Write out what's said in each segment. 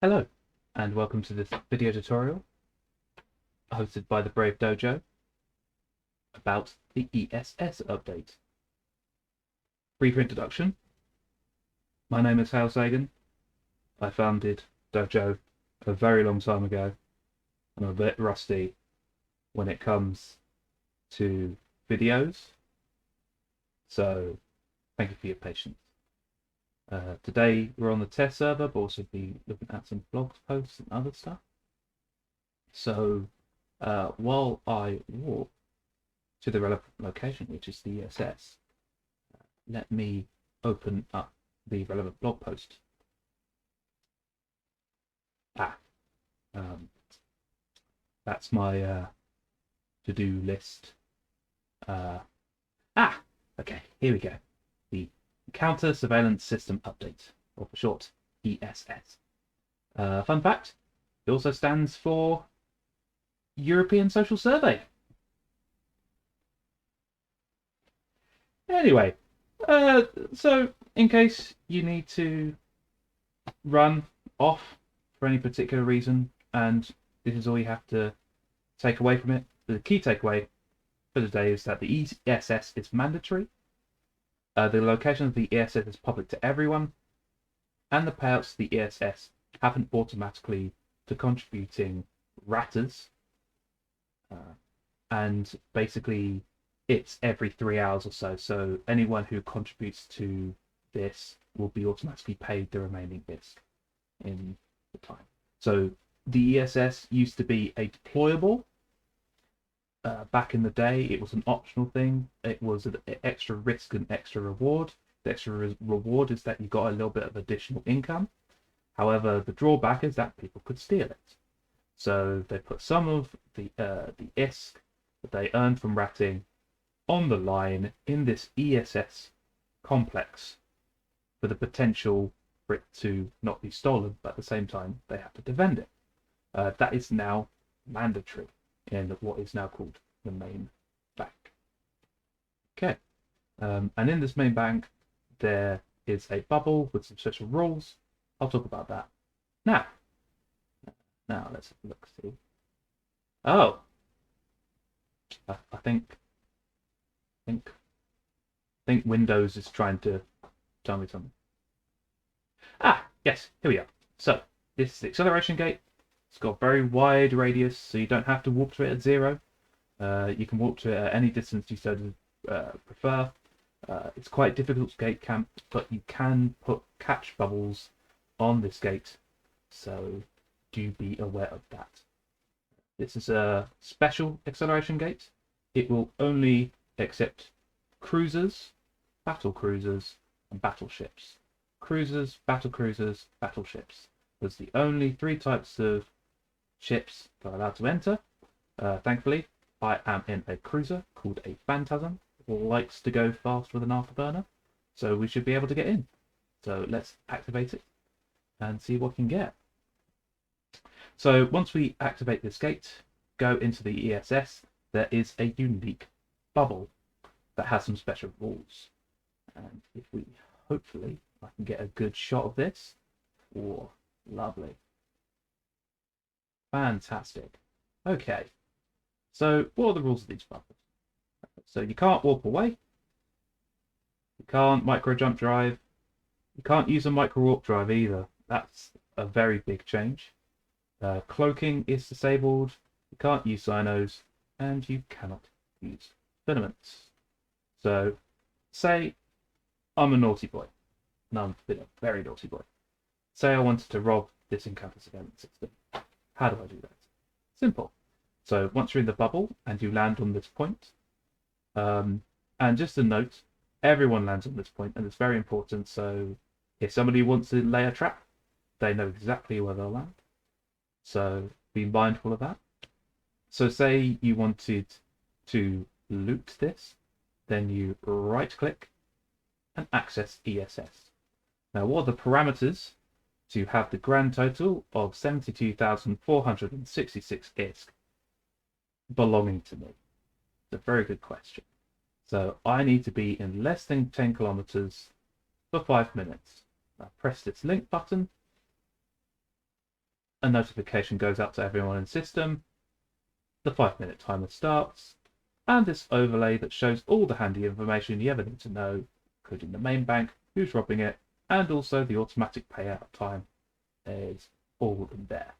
Hello, and welcome to this video tutorial hosted by the Brave Dojo about the ESS update. Brief introduction. My name is Sagan. I founded Dojo a very long time ago. I'm a bit rusty when it comes to videos, so thank you for your patience. Today we're on the test server, but also be looking at some blog posts and other stuff. So while I walk to the relevant location, which is the ESS, let me open up the relevant blog post. That's my to-do list. Okay, here we go. The Counter Surveillance System Update, or for short, ESS. Fun fact, it also stands for European Social Survey. Anyway, so in case you need to run off for any particular reason, and this is all you have to take away from it, the key takeaway for today is that the ESS is mandatory. The location of the ESS is public to everyone, and the payouts to the ESS happen automatically to contributing ratters, and basically it's every 3 hours or so. So anyone who contributes to this will be automatically paid the remaining ISK in the time. So the ESS used to be a deployable. Back in the day, it was an optional thing. It was an extra risk and extra reward. The extra reward is that you got a little bit of additional income. However, the drawback is that people could steal it. So they put some of the ISK that they earned from ratting on the line in this ESS complex for the potential for it to not be stolen, but at the same time they have to defend it. That is now mandatory in what is now called the main bank. Okay, and in this main bank there is a bubble with some special rules. I'll talk about that now. Now let's look. See. Oh, I think Windows is trying to tell me something. Yes, here we are. So this is the acceleration gate. It's got a very wide radius, so you don't have to warp to it at 0. You can warp to it at any distance you so prefer. It's quite difficult to gate camp, but you can put catch bubbles on this gate, so do be aware of that. This is a special acceleration gate. It will only accept cruisers, battle cruisers, and battleships. Cruisers, battle cruisers, battleships. There's the only 3 types of ships that are allowed to enter. Thankfully, I am in a cruiser called a Phantasm. It likes to go fast with an afterburner, so we should be able to get in. So let's activate it and see what we can get. So once we activate this gate, go into the ESS, there is a unique bubble that has some special rules. And if we, hopefully, I can get a good shot of this. Oh, lovely. Fantastic. Okay, so what are the rules of these bubbles? So you can't warp away, you can't micro jump drive, you can't use a micro warp drive either. That's a very big change. Cloaking is disabled, you can't use cynos, and you cannot use filaments. So say I'm a naughty boy, and I'm a very naughty boy. Say I wanted to rob this encounter surveillance system. How do I do that? Simple. So once you're in the bubble and you land on this point, and just a note, everyone lands on this point, and it's very important. So if somebody wants to lay a trap, they know exactly where they'll land. So be mindful of that. So say you wanted to loot this, then you right click and access ESS. Now what are the parameters to have the grand total of 72,466 ISK belonging to me? It's a very good question. So I need to be in less than 10 kilometers for 5 minutes. I press this link button, a notification goes out to everyone in the system, the 5-minute timer starts, and this overlay that shows all the handy information you ever need to know, including the main bank, who's robbing it, and also the automatic payout time is all in there.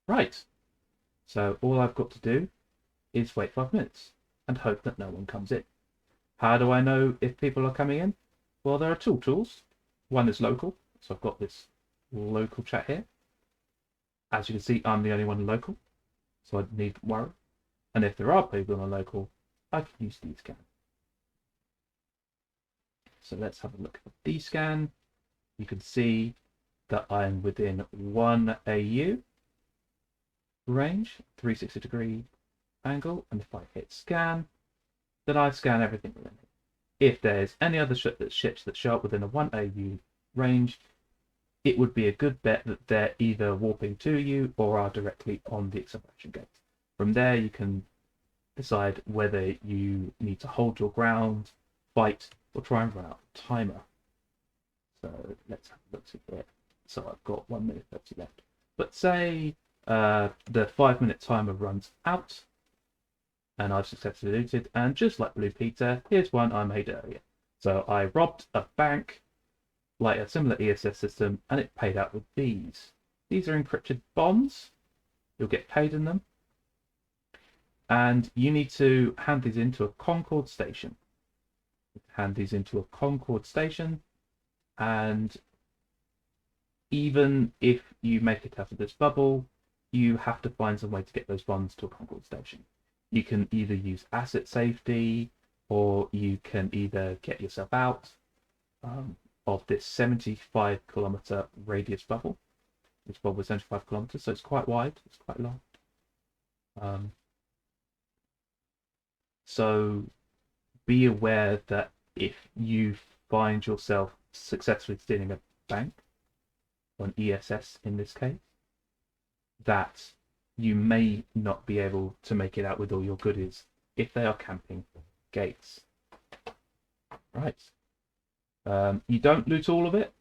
Right, so all I've got to do is wait 5 minutes and hope that no one comes in. How do I know if people are coming in? Well, there are two tools. One is local, so I've got this local chat here. As you can see, I'm the only one local, so I need to worry. And if there are people on local, I can use dscan. So let's have a look at dscan. You can see that I'm within 1 AU range, 360-degree angle, and if I hit scan, then I scan everything within it. If there's any other ships that show up within a 1 AU range, it would be a good bet that they're either warping to you or are directly on the acceleration gate. From there, you can decide whether you need to hold your ground, fight, or try and run out the timer. So let's have a look at it. So I've got 1 minute 30 left. But say the 5-minute timer runs out, and I've successfully looted, and just like Blue Peter, here's one I made earlier. So I robbed a bank, like a similar ESS system, and it paid out with these. These are encrypted bonds. You'll get paid in them. And you need to hand these into a Concorde station. Hand these into a Concorde station, and even if you make it out of this bubble, you have to find some way to get those bonds to a Concorde station. You can either use asset safety, or you can either get yourself out of this 75-kilometer radius bubble. This bubble is 75 kilometers, so it's quite wide, it's quite long. So be aware that if you find yourself successfully stealing a bank, or an ESS in this case, that you may not be able to make it out with all your goodies if they are camping gates. Right. You don't loot all of it.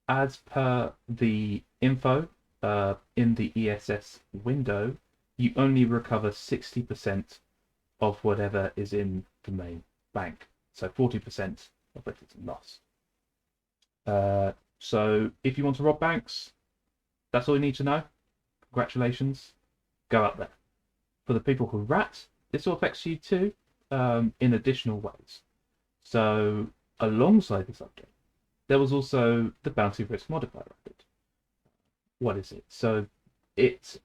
As per the info in the ESS window, you only recover 60% of whatever is in the main bank. So 40% of it is lost. So if you want to rob banks, that's all you need to know. Congratulations. Go out there. For the people who rat, this all affects you too, in additional ways. So alongside this update, there was also the bounty risk modifier update. What is it? So it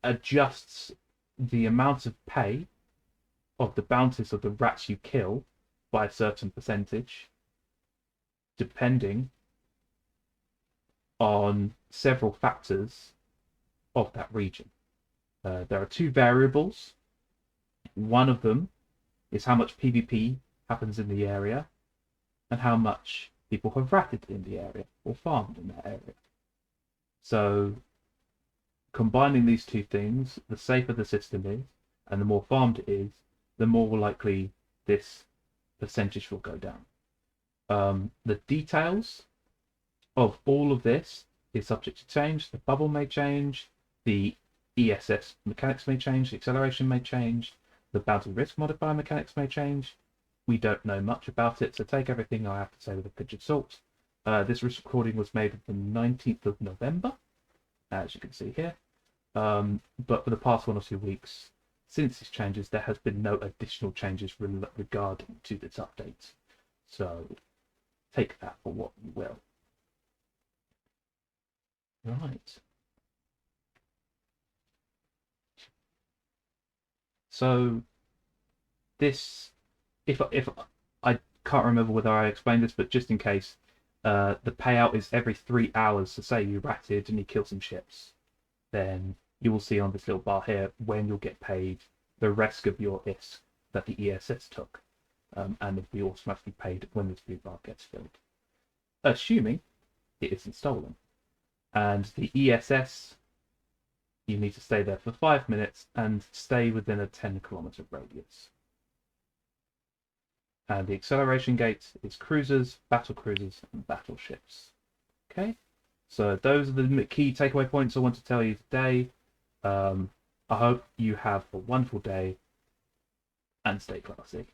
adjusts the amount of pay of the bounties of the rats you kill by a certain percentage, depending on several factors of that region. There are two variables. One of them is how much PvP happens in the area and how much people have ratted in the area or farmed in that area. So combining these two things, the safer the system is and the more farmed it is, the more likely this percentage will go down. The details of all of this is subject to change. The bubble may change, the ESS mechanics may change, the acceleration may change, the bounty risk modifier mechanics may change. We don't know much about it, so take everything I have to say with a pinch of salt. This recording was made on the 19th of November, as you can see here. But for the past 1 or 2 weeks, since these changes, there has been no additional changes regarding to this update. So take that for what you will. Right. So this, if I can't remember whether I explained this, but just in case, the payout is every 3 hours. So say you ratted and you kill some ships, then you will see on this little bar here when you'll get paid the rest of your ISK that the ESS took, and it'll be automatically paid when this blue bar gets filled, assuming it isn't stolen. And the ESS, you need to stay there for 5 minutes and stay within a 10-kilometer radius. And the acceleration gate is cruisers, battle cruisers, and battleships. Okay, So those are the key takeaway points I want to tell you today. I hope you have a wonderful day and stay classy.